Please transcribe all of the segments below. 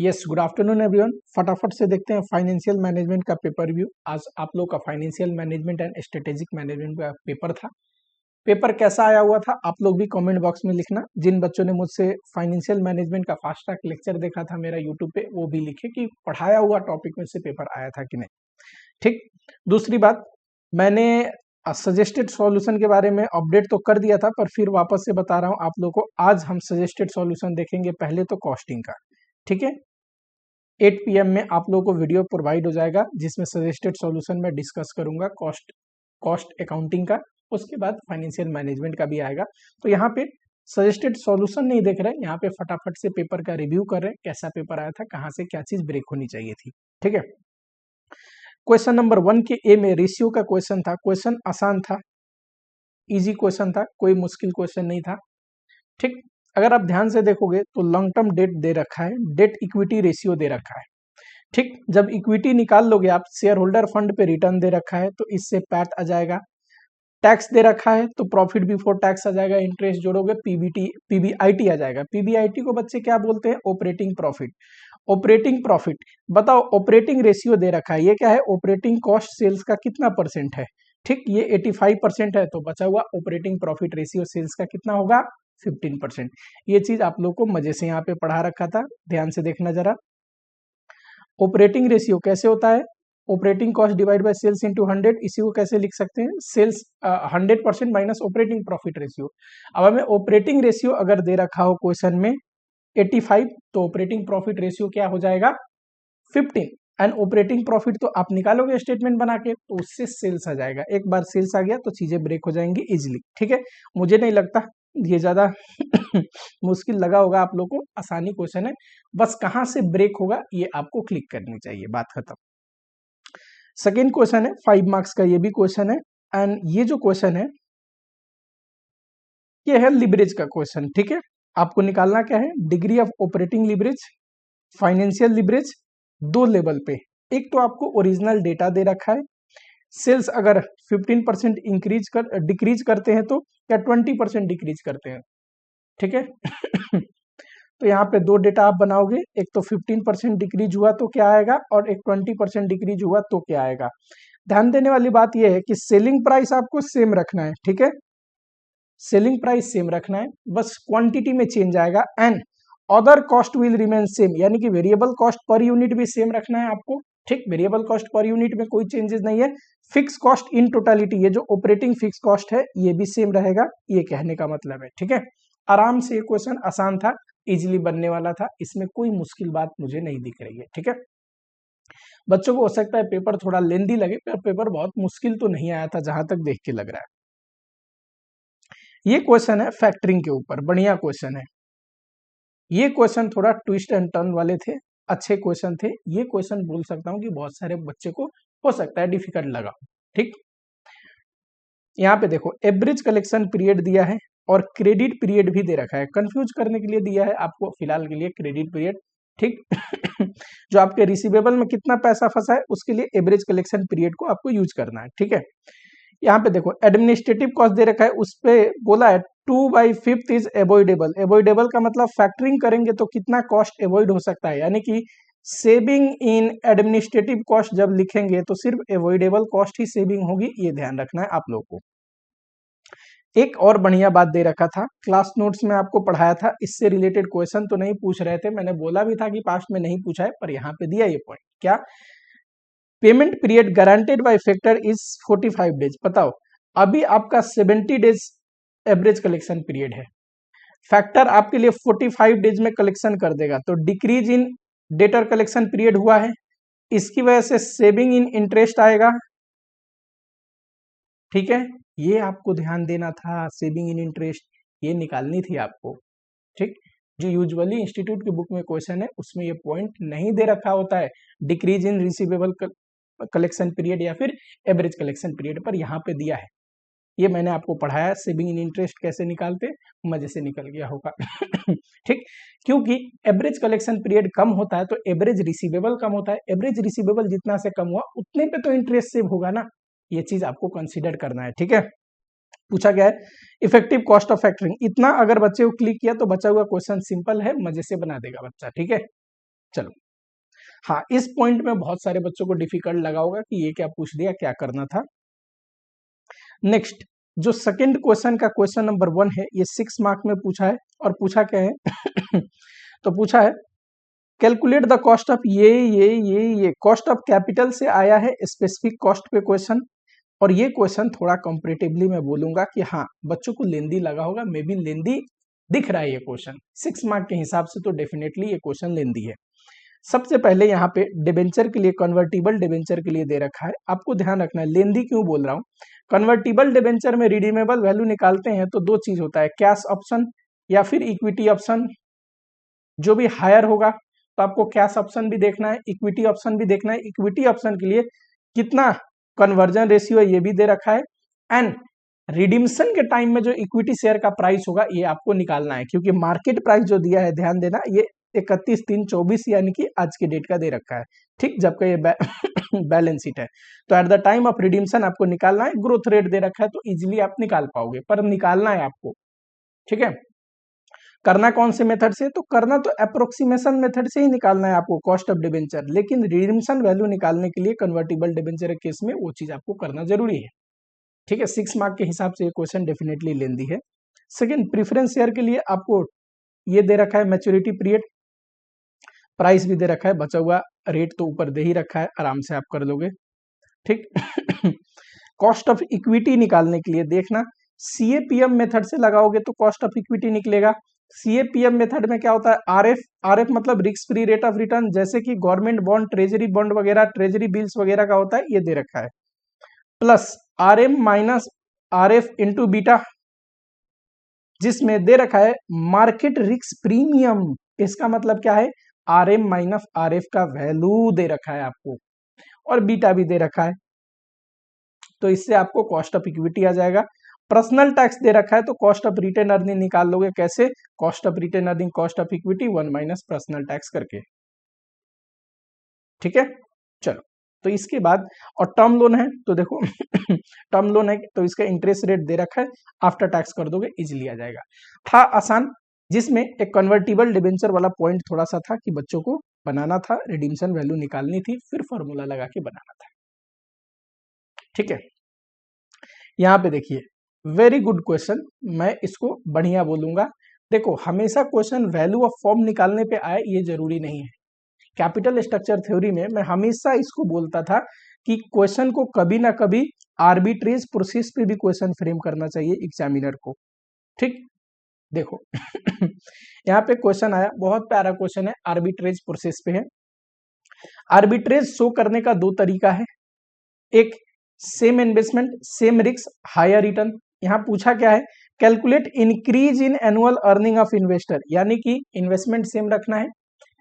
Yes, good afternoon everyone. फटाफट से देखते हैं फाइनेंशियल मैनेजमेंट का पेपर रिव्यू। आज आप लोग का financial management and strategic management का पेपर था। पेपर कैसा आया हुआ था आप लोग भी कमेंट बॉक्स में लिखना। जिन बच्चों ने मुझसे फाइनेंशियल मैनेजमेंट का फास्ट ट्रैक लेक्चर देखा था मेरा यूट्यूब पे, वो भी लिखे कि पढ़ाया हुआ टॉपिक में से पेपर आया था कि नहीं। ठीक, दूसरी बात, मैंने सजेस्टेड सॉल्यूशन के बारे में अपडेट तो कर दिया था, पर फिर वापस से बता रहा हूँ आप लोगों को। आज हम सजेस्टेड सॉल्यूशन देखेंगे, पहले तो कॉस्टिंग का। ठीक है, 8 PM में आप लोगों को वीडियो प्रोवाइड हो जाएगा जिसमें सजेस्टेड सॉल्यूशन में डिस्कस करूंगा कॉस्ट अकाउंटिंग का। उसके बाद फाइनेंशियल मैनेजमेंट का भी आएगा। तो यहाँ पे सजेस्टेड सॉल्यूशन नहीं देख रहे हैं, यहाँ पे फटाफट से पेपर का रिव्यू कर रहे हैं, कैसा पेपर आया था, कहाँ से क्या चीज ब्रेक होनी चाहिए थी। ठीक है, क्वेश्चन नंबर 1 के ए में रेशियो का क्वेश्चन था। क्वेश्चन आसान था, इजी क्वेश्चन था, कोई मुश्किल क्वेश्चन नहीं था। ठीक, अगर आप ध्यान से देखोगे तो लॉन्ग टर्म डेट दे रखा है, डेट इक्विटी रेशियो दे रखा है। ठीक, जब इक्विटी निकाल लोगे आप, शेयर होल्डर फंड पे रिटर्न दे रखा है तो इससे पैट आ जाएगा। टैक्स दे रखा है तो प्रॉफिट बिफोर टैक्स आ जाएगा। इंटरेस्ट जोड़ोगे पीबीआईटी आ जाएगा। पीबीआईटी को बच्चे क्या बोलते हैं? Operating profit. ऑपरेटिंग प्रॉफिट, बताओ ऑपरेटिंग रेशियो दे रखा है, ये क्या है? ऑपरेटिंग कॉस्ट सेल्स का कितना परसेंट है? ठीक, ये 85% है, तो बचा हुआ ऑपरेटिंग प्रॉफिट रेशियो सेल्स का कितना होगा? 15%। ये चीज आप लोग को मजे से यहाँ पे पढ़ा रखा था, ध्यान से देखना जरा। ऑपरेटिंग रेशियो कैसे होता है? Operating cost divide by sales into 100। इसी को कैसे लिख सकते हैं? Sales 100% minus operating profit ratio. अब हमें ऑपरेटिंग रेशियो अगर दे रखा हो क्वेश्चन में 85, तो ऑपरेटिंग प्रॉफिट रेशियो क्या हो जाएगा? 15। एंड ऑपरेटिंग प्रॉफिट तो आप निकालोगे स्टेटमेंट बना के, तो उससे सेल्स आ जाएगा। एक बार सेल्स आ गया तो चीजें ब्रेक हो जाएंगी इजिली। ठीक है, मुझे नहीं लगता ये ज्यादा मुश्किल लगा होगा आप लोग को, आसानी क्वेश्चन है। बस कहां से ब्रेक होगा ये आपको क्लिक करनी चाहिए, बात खत्म। सेकेंड क्वेश्चन है 5 मार्क्स का, ये भी क्वेश्चन है। एंड ये जो क्वेश्चन है ये है लिवरेज का क्वेश्चन। ठीक है, आपको निकालना क्या है? Degree of operating leverage, financial leverage, दो लेवल पे। एक तो आपको ओरिजिनल डेटा दे रखा है, सेल्स अगर 15% डिक्रीज करते हैं तो, या 20% डिक्रीज करते हैं। ठीक है तो यहाँ पे दो डेटा आप बनाओगे, एक तो 15% डिक्रीज हुआ तो क्या आएगा, और एक 20% डिक्रीज हुआ तो क्या आएगा। ध्यान देने वाली बात यह है कि सेलिंग प्राइस आपको सेम रखना है। ठीक है, सेलिंग प्राइस सेम रखना है, बस क्वांटिटी में चेंज आएगा। And other cost will remain same, यानी कि वेरिएबल कॉस्ट पर यूनिट भी सेम रखना है आपको। ठीक, वेरिएबल कॉस्ट पर यूनिट में कोई चेंजेस नहीं है। फिक्स कॉस्ट इन टोटालिटी, ये जो ऑपरेटिंग फिक्स कॉस्ट है ये भी सेम रहेगा, ये कहने का मतलब है। ठीक है, आराम से ये क्वेश्चन आसान था, इजीली बनने वाला था, इसमें कोई मुश्किल बात मुझे नहीं दिख रही है। ठीक है, बच्चों को हो सकता है पेपर थोड़ा लेंदी लगे, पर पेपर बहुत मुश्किल तो नहीं आया था जहां तक देख के लग रहा है। ये क्वेश्चन है फैक्टरिंग के ऊपर, बढ़िया क्वेश्चन है। ये क्वेश्चन थोड़ा ट्विस्ट एंड टर्न वाले थे, अच्छे क्वेश्चन थे। ये क्वेश्चन बोल सकता हूं कि बहुत सारे बच्चे को हो सकता है डिफिकल्ट लगा। ठीक, यहाँ पे देखो एवरेज कलेक्शन पीरियड दिया है और क्रेडिट पीरियड भी दे रखा है, कंफ्यूज करने के लिए दिया है आपको फिलहाल के लिए क्रेडिट पीरियड। ठीक जो आपके रिसीवेबल में कितना पैसा फंसा है उसके लिए एवरेज कलेक्शन पीरियड को आपको यूज करना है। ठीक है, यहाँ पे देखो एडमिनिस्ट्रेटिव कॉस्ट दे रखा है, उस पे बोला है 2/5 इज एवॉइडेबल। एवॉइडेबल का मतलब फैक्टरिंग करेंगे तो कितना कॉस्ट एवॉइड हो सकता है, यानी कि सेविंग इन एडमिनिस्ट्रेटिव कॉस्ट जब लिखेंगे तो सिर्फ एवॉइडेबल कॉस्ट ही सेविंग होगी, ये ध्यान रखना है आप लोग को। एक और बढ़िया बात दे रखा था, क्लास नोट्स में आपको पढ़ाया था, इससे रिलेटेड क्वेश्चन तो नहीं पूछ रहे थे, मैंने बोला भी था कि पास्ट में नहीं पूछा है, पर यहाँ पे दिया ये पॉइंट। क्या? Payment period guaranteed by factor is 45 days. बताओ, अभी आपका 70 डेज एवरेज कलेक्शन पीरियड है, फैक्टर आपके लिए 45 डेज में कलेक्शन कर देगा, तो decrease in debtor collection period हुआ है, इसकी वजह से सेविंग इन इंटरेस्ट आएगा। ठीक है, ये आपको ध्यान देना था, सेविंग इन इंटरेस्ट ये निकालनी थी आपको। ठीक, जो यूजुअली इंस्टीट्यूट की बुक में क्वेश्चन है उसमें ये पॉइंट नहीं दे रखा होता है, decrease in receivable collection period या फिर एवरेज कलेक्शन पीरियड, पर यहाँ पे दिया है। ये मैंने आपको पढ़ाया, सेविंग इन इंटरेस्ट कैसे निकालते, मजे से निकल गया होगा। ठीक, क्योंकि एवरेज कलेक्शन पीरियड कम होता है तो एवरेज रिसीवेबल कम होता है, एवरेज रिसीवेबल जितना से कम हुआ उतने पे तो इंटरेस्ट सेव होगा ना, ये चीज आपको कंसीडर करना है। ठीक है, पूछा गया है इफेक्टिव कॉस्ट ऑफ फैक्टरिंग, इतना अगर बच्चे को क्लिक किया तो बचा हुआ क्वेश्चन सिंपल है, मजे से बना देगा बच्चा। ठीक है, चलो, हाँ इस पॉइंट में बहुत सारे बच्चों को डिफिकल्ट लगा होगा कि ये क्या पूछ दिया, क्या करना था। नेक्स्ट, जो सेकंड क्वेश्चन का क्वेश्चन नंबर 1 है, ये 6 मार्क में पूछा है, और पूछा क्या है तो पूछा है कैलकुलेट द कॉस्ट ऑफ ये कॉस्ट ऑफ कैपिटल से आया है स्पेसिफिक कॉस्ट पे क्वेश्चन। और ये क्वेश्चन थोड़ा कंपेरेटिवली मैं बोलूंगा कि हाँ बच्चों को लेंदी लगा होगा, मे बी लेंदी दिख रहा है ये क्वेश्चन 6 मार्क के हिसाब से, तो डेफिनेटली ये क्वेश्चन लेंदी है। सबसे पहले यहाँ पे डिबेंचर के लिए, कन्वर्टिबल डिबेंचर के लिए दे रखा है, आपको ध्यान रखना है लेंदी क्यों बोल रहा हूँ। कन्वर्टिबल डिबेंचर में रिडीमेबल वैल्यू निकालते हैं तो दो चीज होता है, कैश ऑप्शन या फिर इक्विटी ऑप्शन। जो भी हायर होगा तो आपको कैश ऑप्शन भी देखना है, इक्विटी ऑप्शन भी देखना है। इक्विटी ऑप्शन के लिए कितना कन्वर्जन रेशियो है ये भी दे रखा है, एंड रिडीम्शन के टाइम में जो इक्विटी शेयर का प्राइस होगा ये आपको निकालना है, क्योंकि मार्केट प्राइस जो दिया है ध्यान देना, ये 31/3/24 यानी कि आज की डेट का दे रखा है, ठीक, जबकि ये बैलेंस शीट है। तो at the time of redemption आपको निकालना है, ग्रोथ रेट दे रखा है तो इजीली आप निकाल पाओगे, पर निकालना है आपको, ठीक है। करना कौन से मेथड से, तो करना तो अप्रोक्सीमेशन मेथड से ही निकालना है आपको कॉस्ट ऑफ डिबेंचर, लेकिन रिडीम्शन वैल्यू निकालने के लिए कन्वर्टिबल डिबेंचर के केस में वो चीज आपको करना जरूरी है, ठीक है। 6 मार्क के हिसाब से ये क्वेश्चन डेफिनेटली लेंदी है। सेकंड, प्रीफरेंस शेयर के लिए आपको ये दे रखा है मैच्योरिटी पीरियड, प्राइस भी दे रखा है, बचा हुआ रेट तो ऊपर दे ही रखा है, आराम से आप कर लोगे, ठीक। कॉस्ट ऑफ इक्विटी निकालने के लिए देखना, सीएपीएम मेथड से लगाओगे तो कॉस्ट ऑफ इक्विटी निकलेगा। सीएपीएम मेथड में क्या होता है, आरएफ मतलब risk free rate of return, जैसे कि गवर्नमेंट बॉन्ड, ट्रेजरी बॉन्ड वगैरह, ट्रेजरी बिल्स वगैरह का होता है, ये दे रखा है, plus RM minus RF into beta, जिसमें दे रखा है मार्केट रिस्क प्रीमियम। इसका मतलब क्या है, आरएम माइनस आरएफ का वैल्यू दे रखा है आपको, और बीटा भी दे रखा है, तो इससे आपको कॉस्ट ऑफ इक्विटी आ जाएगा। पर्सनल टैक्स दे रखा है तो कॉस्ट ऑफ रिटेन अर्निंग निकाल लोगे, कैसे, cost of retained earning cost of equity 1 minus personal tax करके, ठीक है। चलो, तो इसके बाद, और टर्म लोन है तो देखो टर्म लोन है तो इसका इंटरेस्ट रेट दे रखा है, आफ्टर टैक्स कर दोगे इजिली आ जाएगा। था आसान, जिसमें एक कन्वर्टिबल डिबेंचर वाला पॉइंट थोड़ा सा था कि बच्चों को बनाना था, रिडीम्शन वैल्यू निकालनी थी, फिर फॉर्मूला लगा के बनाना था, ठीक है। यहाँ पे देखिए, वेरी गुड क्वेश्चन, मैं इसको बढ़िया बोलूंगा। देखो, हमेशा क्वेश्चन वैल्यू ऑफ फॉर्म निकालने पे आए ये जरूरी नहीं है। कैपिटल स्ट्रक्चर थ्योरी में मैं हमेशा इसको बोलता था कि क्वेश्चन को कभी ना कभी आर्बिट्रेज प्रोसेस पे भी क्वेश्चन फ्रेम करना चाहिए एग्जामिनर को, ठीक। देखो यहाँ पे क्वेश्चन आया, बहुत प्यारा क्वेश्चन है, आर्बिट्रेज प्रोसेस पे है। आर्बिट्रेज शो करने का दो तरीका है, एक same investment same risk higher return. यहाँ पूछा क्या है, calculate increase in annual earning of investor, यानी कि इन्वेस्टमेंट सेम रखना है,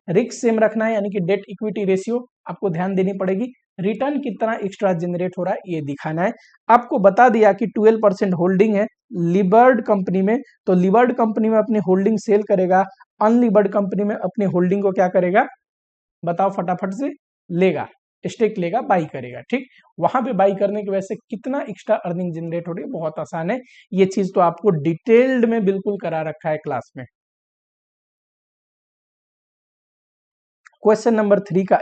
रिस्क सेम रखना है, यानी कि डेट इक्विटी रेशियो आपको ध्यान देनी पड़ेगी, रिटर्न कितना एक्स्ट्रा जनरेट हो रहा है ये दिखाना है। आपको बता दिया कि 12% होल्डिंग है लिबर्ड कंपनी में, तो लिबर्ड कंपनी में अपनी होल्डिंग सेल करेगा, अनलिबर्ड कंपनी में अपनी होल्डिंग को क्या करेगा, बताओ फटाफट से, लेगा, स्टेक लेगा, बाई करेगा, ठीक। वहां पे बाई करने की वजह से कितना एक्स्ट्रा अर्निंग जनरेट हो रही है, बहुत आसान है, ये चीज तो आपको डिटेल्ड में बिल्कुल करा रखा है क्लास में। क्वेश्चन नंबर 3 का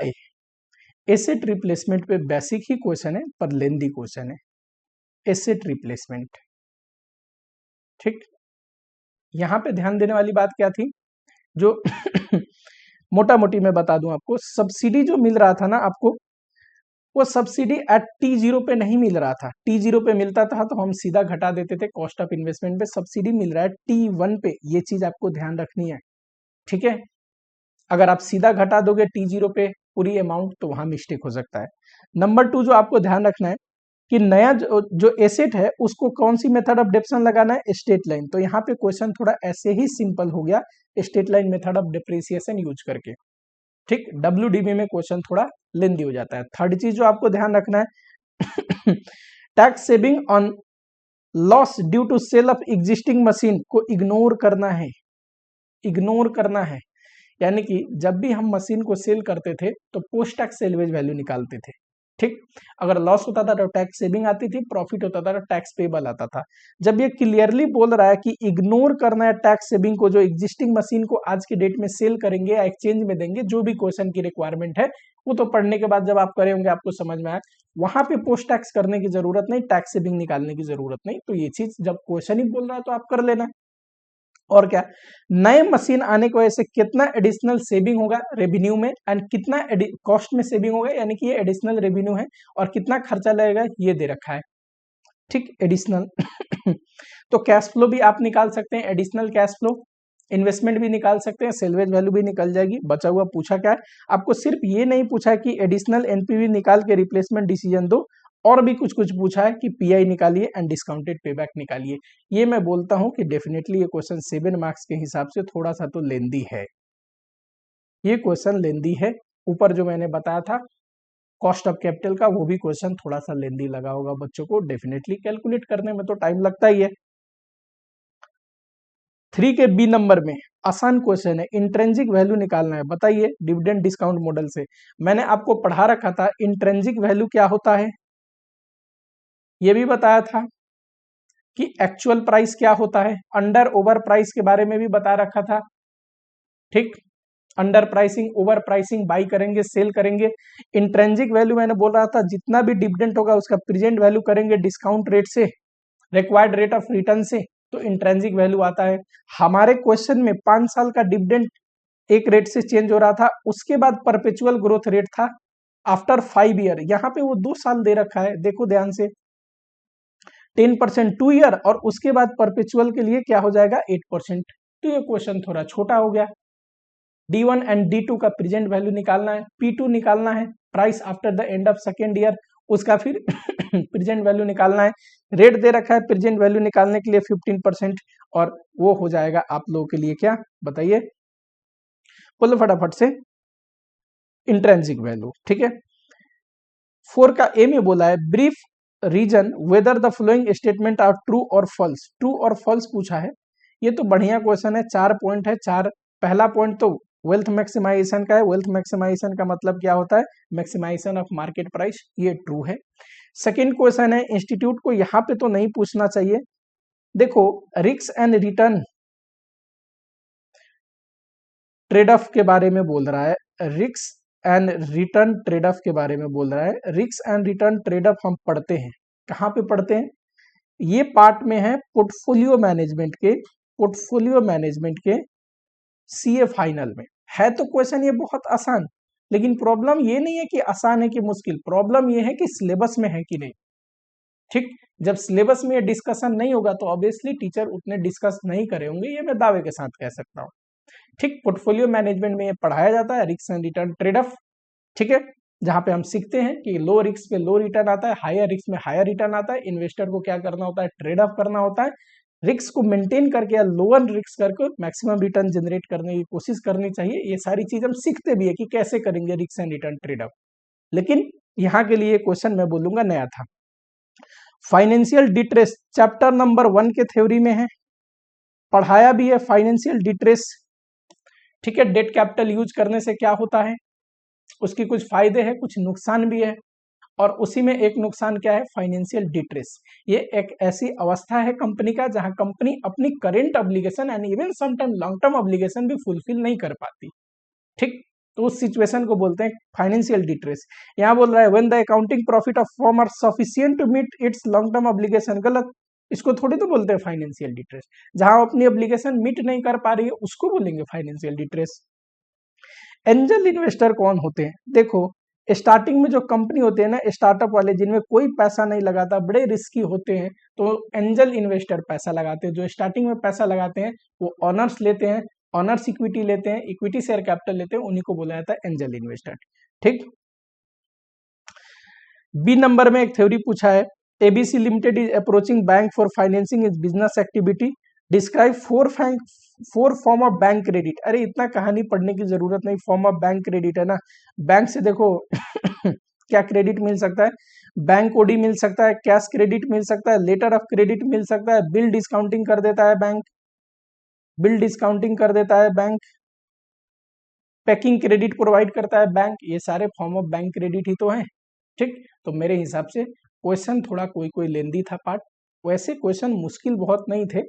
एसेट रिप्लेसमेंट पे बेसिक ही क्वेश्चन है पर लेंदी क्वेश्चन है, एसेट रिप्लेसमेंट, ठीक। यहां पे ध्यान देने वाली बात क्या थी, जो मोटा मोटी मैं बता दूं आपको, सब्सिडी जो मिल रहा था ना आपको, वो सब्सिडी एट T0 पे नहीं मिल रहा था। T0 पे मिलता था तो हम सीधा घटा देते थे, कॉस्ट ऑफ इन्वेस्टमेंट पे सब्सिडी मिल रहा है T1 पे, ये चीज आपको ध्यान रखनी है, ठीक है। अगर आप सीधा घटा दोगे T0 पे पूरी अमाउंट तो वहां मिस्टेक हो सकता है। नंबर 2 जो आपको ध्यान रखना है कि नया जो एसेट है उसको कौन सी मेथड ऑफ डेप्रेशन लगाना है, स्ट्रेट लाइन। तो यहाँ पे क्वेश्चन थोड़ा ऐसे ही सिंपल हो गया, straight line method of depreciation use करके, ठीक। WDB में क्वेश्चन थोड़ा लेंदी हो जाता है। थर्ड चीज जो आपको ध्यान रखना है tax saving on loss due to sale of existing machine को इग्नोर करना है, इग्नोर करना है, यानी कि जब भी हम मशीन को सेल करते थे तो पोस्ट टैक्स सेलवेज वैल्यू निकालते थे, ठीक, अगर लॉस होता था तो टैक्स सेविंग आती थी, प्रॉफिट होता था तो टैक्स पेबल आता था। जब ये क्लियरली बोल रहा है कि इग्नोर करना है टैक्स सेविंग को, जो एग्जिस्टिंग मशीन को आज के डेट में सेल करेंगे या एक्सचेंज में देंगे, जो भी क्वेश्चन की रिक्वायरमेंट है वो तो पढ़ने के बाद जब आप करे होंगे आपको समझ में आया, वहां पे पोस्ट टैक्स करने की जरूरत नहीं, टैक्स सेविंग निकालने की जरूरत नहीं। तो ये चीज जब क्वेश्चन ही बोल रहा है तो आप कर लेना। और क्या, नए मशीन आने की वजह से कितना एडिशनल सेविंग होगा रेवेन्यू में, एंड कितना कॉस्ट में सेविंग होगा, यानी कि ये एडिशनल रेवेन्यू है, और कितना खर्चा लगेगा ये दे रखा है। ठीक, एडिशनल तो कैश फ्लो भी आप निकाल सकते हैं, एडिशनल कैश फ्लो, इन्वेस्टमेंट भी निकाल सकते हैं, सेल्वेज वैल्यू भी निकल जाएगी। बचा हुआ पूछा क्या है आपको, सिर्फ ये नहीं पूछा है कि एडिशनल एनपीवी निकाल के रिप्लेसमेंट डिसीजन दो, और भी कुछ कुछ पूछा है कि पीआई निकालिए एंड डिस्काउंटेड पेबैक निकालिए। ये मैं बोलता हूं कि डेफिनेटली ये क्वेश्चन 7 मार्क्स के हिसाब से थोड़ा सा तो लेंदी है, ये क्वेश्चन लेंदी है। ऊपर जो मैंने बताया था कॉस्ट ऑफ कैपिटल का, वो भी क्वेश्चन थोड़ा सा लेंदी लगा होगा बच्चों को, डेफिनेटली कैलकुलेट करने में तो टाइम लगता ही है। 3 के बी नंबर में आसान क्वेश्चन है, इंट्रेंसिक वैल्यू निकालना है, बताइए डिविडेंड डिस्काउंट मॉडल से। मैंने आपको पढ़ा रखा था इंट्रेंसिक वैल्यू क्या होता है, ये भी बताया था कि एक्चुअल प्राइस क्या होता है, अंडर ओवर प्राइस के बारे में भी बता रखा था। ठीक, under pricing over pricing, by करेंगे सेल करेंगे। इंट्रेंसिक वैल्यू मैंने बोल रहा था जितना भी डिविडेंड होगा उसका प्रेजेंट वैल्यू करेंगे डिस्काउंट रेट से, रिक्वायर्ड रेट ऑफ रिटर्न से, तो इंट्रेंसिक वैल्यू आता है। हमारे क्वेश्चन में 5 साल का डिविडेंड एक रेट से चेंज हो रहा था, उसके बाद परपेचुअल ग्रोथ रेट था आफ्टर 5 ईयर, यहाँ पे वो 2 साल दे रखा है, देखो ध्यान से 10% 2 ईयर, और उसके बाद परपेचुअल के लिए क्या हो जाएगा 8%। तो ये क्वेश्चन थोड़ा छोटा हो गया। D1 एंड D2 का प्रेजेंट वैल्यू निकालना है, P2 निकालना है, price after the end of second year, उसका फिर प्रेजेंट वैल्यू निकालना है। रेट दे रखा है प्रेजेंट वैल्यू निकालने के लिए 15%, और वो हो जाएगा आप लोगों के लिए क्या, बताइए बोलो फटाफट से, इंट्रेंसिक वैल्यू। ठीक है, 4 का ए में बोला है brief reason whether the following statement are true और फॉल्स, ट्रू और फॉल्स पूछा है। ये तो बढ़िया क्वेश्चन है, 4 पॉइंट है, 4। पहला पॉइंट तो वेल्थ मैक्सिमाइजेशन का है, वेल्थ मैक्सिमाइजेशन का मतलब क्या होता है, मैक्सिमाइजेशन ऑफ मार्केट प्राइस, ये ट्रू है। सेकेंड क्वेश्चन है, इंस्टीट्यूट को यहाँ पे तो नहीं पूछना चाहिए, देखो risk and return trade off के बारे में बोल रहा है, risk and return trade off के बारे में बोल रहा है। Risk and return trade off हम पढ़ते हैं, कहाँ पे पढ़ते हैं, ये पार्ट में है पोर्टफोलियो मैनेजमेंट के, पोर्टफोलियो मैनेजमेंट के सीए फाइनल में है। तो क्वेश्चन ये बहुत आसान, लेकिन प्रॉब्लम ये नहीं है कि आसान है कि मुश्किल, प्रॉब्लम ये है कि सिलेबस में है कि नहीं। ठीक, जब सिलेबस में ये डिस्कशन नहीं होगा तो ऑब्वियसली टीचर उतने डिस्कस नहीं करे होंगे, ये मैं दावे के साथ कह सकता हूँ। ठीक, पोर्टफोलियो मैनेजमेंट में ये पढ़ाया जाता है risk and return trade off. ठीक है, जहां पे हम सीखते हैं कि लो रिस्क पे लो रिटर्न आता है, हायर रिस्क में हायर रिटर्न आता है, इन्वेस्टर को क्या करना होता है, ट्रेड ऑफ करना होता है, रिस्क को मेंटेन करके या लोअर रिस्क करके मैक्सिमम रिटर्न जनरेट करने की कोशिश करनी चाहिए। ये सारी चीज हम सीखते भी है कि कैसे करेंगे risk and return trade off. लेकिन यहाँ के लिए क्वेश्चन मैं बोलूंगा नया था। फाइनेंशियल डिट्रेस चैप्टर नंबर 1 के थ्योरी में है, पढ़ाया भी है फाइनेंशियल डिट्रेस। ठीक है, डेट कैपिटल यूज करने से क्या होता है, उसकी कुछ फायदे हैं कुछ नुकसान भी है, और उसी में एक नुकसान क्या है, फाइनेंशियल डिट्रेस। ये एक ऐसी अवस्था है कंपनी का जहां कंपनी अपनी current obligation and even sometime long term obligation भी फुलफिल नहीं कर पाती। ठीक, तो उस सिचुएशन को बोलते हैं फाइनेंशियल डिट्रेस। यहाँ बोल रहा है when the accounting profit of firm are sufficient to meet its long term obligation, गलत, इसको थोड़ी तो बोलते हैं फाइनेंशियल डिट्रेस। जहां अपनी ऑब्लिगेशन मीट नहीं कर पा रही है उसको बोलेंगे फाइनेंशियल डिट्रेस। एंजल इन्वेस्टर कौन होते हैं, देखो स्टार्टिंग में जो कंपनी होते हैं ना, स्टार्टअप वाले जिनमें कोई पैसा नहीं लगाता, बड़े रिस्की होते हैं, तो एंजल इन्वेस्टर पैसा लगाते हैं। जो स्टार्टिंग में पैसा लगाते हैं वो ऑनर्स लेते हैं, ऑनर्स इक्विटी लेते हैं, इक्विटी शेयर कैपिटल लेते हैं, उन्हीं को बोला जाता है एंजल इन्वेस्टर। ठीक, बी नंबर में एक थ्योरी पूछा है, ABC limited is approaching bank for financing is business activity, describe 4 form of bank credit. अरे इतना कहानी पढ़ने की जरूरत नहीं, फॉर्म ऑफ बैंक क्रेडिट है ना, बैंक से देखो क्या क्रेडिट मिल सकता है, बैंक ओडी मिल सकता है, कैश क्रेडिट मिल सकता है, लेटर ऑफ क्रेडिट मिल सकता है, बिल डिस्काउंटिंग कर देता है बैंक, बिल डिस्काउंटिंग कर देता है बैंक, पैकिंग क्रेडिट प्रोवाइड करता है बैंक, ये सारे फॉर्म ऑफ बैंक क्रेडिट ही तो हैं। ठीक, तो मेरे हिसाब से क्वेश्चन थोड़ा कोई कोई लेंदी था पार्ट, वैसे क्वेश्चन मुश्किल बहुत नहीं थे।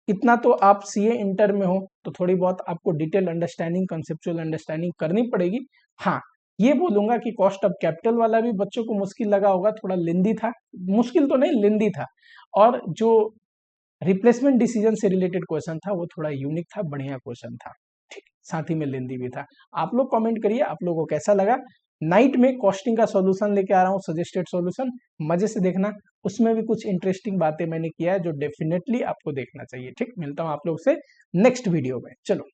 इतना तो आप सीए इंटर में हो तो थोड़ी बहुत आपको डिटेल अंडरस्टैंडिंग, कंसेप्चुअल अंडरस्टैंडिंग करनी पड़ेगी। हाँ, ये बोलूंगा कि कॉस्ट ऑफ कैपिटल वाला भी बच्चों को मुश्किल लगा होगा, थोड़ा लेंदी था, मुश्किल तो नहीं लेंदी था, और जो रिप्लेसमेंट डिसीजन से रिलेटेड क्वेश्चन था वो थोड़ा यूनिक था, बढ़िया क्वेश्चन था, ठीक, साथ ही में लेंदी भी था। आप लोग कमेंट करिए आप लोगों को कैसा लगा। नाइट में कॉस्टिंग का सॉल्यूशन लेके आ रहा हूँ, सजेस्टेड सॉल्यूशन, मजे से देखना, उसमें भी कुछ इंटरेस्टिंग बातें मैंने किया है जो डेफिनेटली आपको देखना चाहिए। ठीक, मिलता हूँ आप लोग से नेक्स्ट वीडियो में, चलो।